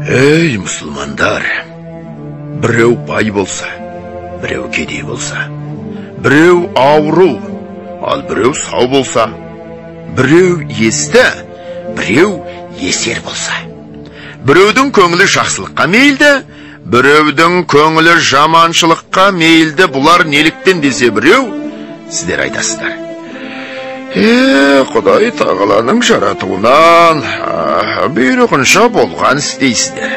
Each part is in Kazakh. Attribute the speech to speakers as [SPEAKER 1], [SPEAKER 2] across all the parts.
[SPEAKER 1] Ey мұсылмандар, біреу бай болса, біреу кедей болса, біреу ауру, ал біреу сау болса, біреу есті, біреу есер болса, біреудің көңілі жақсылыққа мейлді, біреудің көңілі жаманшылыққа мейлді, бұлар неліктен десе біреу, сіздер айтасыздар. Құдай тағаланың жаратуынан бұйрығынша болған істейсіздер.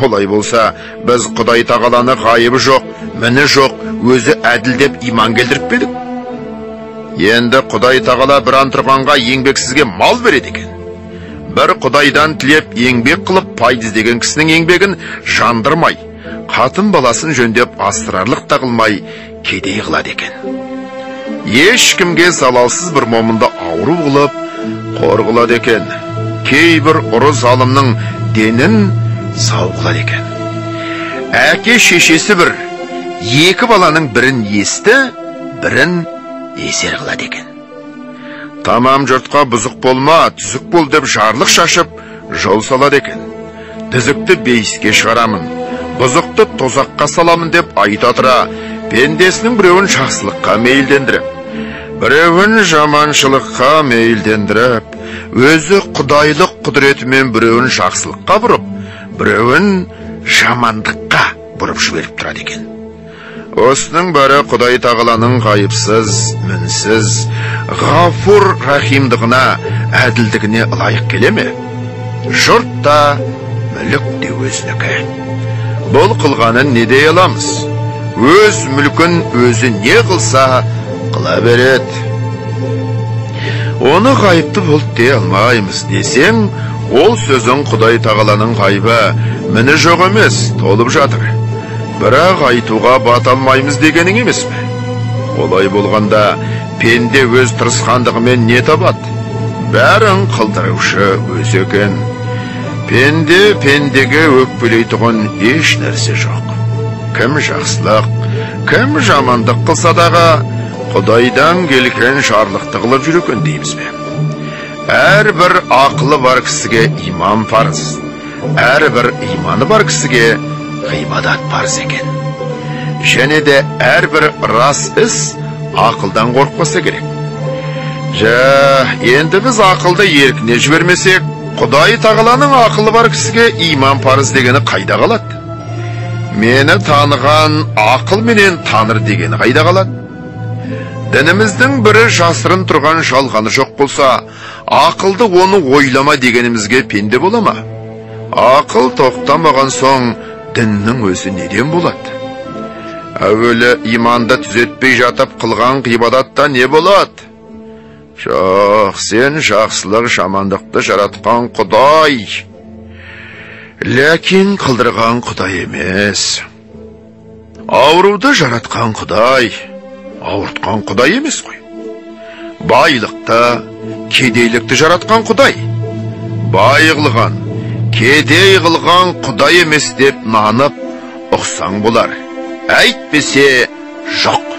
[SPEAKER 1] Олай болса, біз Құдай тағаланы ғайыбы жоқ, міні жоқ, өзі әділ деп иман келдіріп бедік. Енді Құдай тағала бір антұрғанға еңбексізге мал береді екен. Бір Құдайдан тілеп, еңбек қылып, пайда іздеген кісінің еңбегін жандырмай, қатын баласын жөндеп, асырарлық тағылмай, кедей қылады екен. Ешкімге залалсыз бір момында ауру қылып, қорғылады екен. Кейбір ұры залымның денін сау қылады екен. Әке шешесі бір, екі баланың бірін есті, бірін есер қылады екен. Тамам жұртқа бұзық болма, түзік бол деп жарлық шашып, жол салады екен. Түзікті бейіске шығарамын, бұзықты тозаққа саламын деп айта тұра, пендесінің біреуін жақсылыққа мейілдендіріп, біреуін жаманшылыққа мейілдендіріп, өзі құдайлық құдіретімен біреуін жақсылыққа бұрып, біреуін жамандыққа бұрып жіберіп тұрады екен. Осының бәрі Құдай тағаланың ғайыпсыз, мінсіз, ғафур рахимдығына, әділдігіне лайық келе ме? Жұрт та, мүлік те өзінікі. Бұл қылғанын не дей аламыз? Өз мүлкін өзі не қылса қыла береді. Оны ғайыпты болды дей алмаймыз десең, ол сөзің Құдай тағаланың ғайбы, міні жоқ емес, толып жатыр. Бірақ айтуға бата алмаймыз дегенің емес пе? Олай болғанда, пенде өз тырысқандығымен не табады? Бәрін қылдырушы өз екен. Пенде пендеге өкпелейтұғын еш нәрсе жоқ. Кім жақсылық, кім жамандық қылса дағы, Құдайдан келген жарлықты қылып жүрген дейміз бе? Әрбір ақылы бар кісіге иман парыз, әрбір иманы бар кісіге ғибадат парыз екен. Және де әрбір рас іс ақылдан қорықпаса керек. Енді біз ақылды еркіне жібермесек, Құдай тағаланың ақылы бар кісіге иман парыз дегені қайда қалады? Мені таныған ақыл менен таныр дегені қайда қалады? Дініміздің бірі жасырын тұрған жалғаны жоқ болса, ақылды оны ойлама дегенімізге пенде бола ма? Ақыл тоқтамаған соң, діннің өзі неден болады? Әуелі иманды түзетпей жатып қылған ғибадатта не болады? Жоқ, сен жақсылық жамандықты жаратқан Құдай. Ләкин қылдырған Құдай емес. Ауруды жаратқан Құдай, ауыртқан Құдай емес қой. Байлықты, кедейлікті жаратқан Құдай. Бай қылған, кедей қылған Құдай емес деп нанып ұқсаң болар. Әйтпесе жоқ.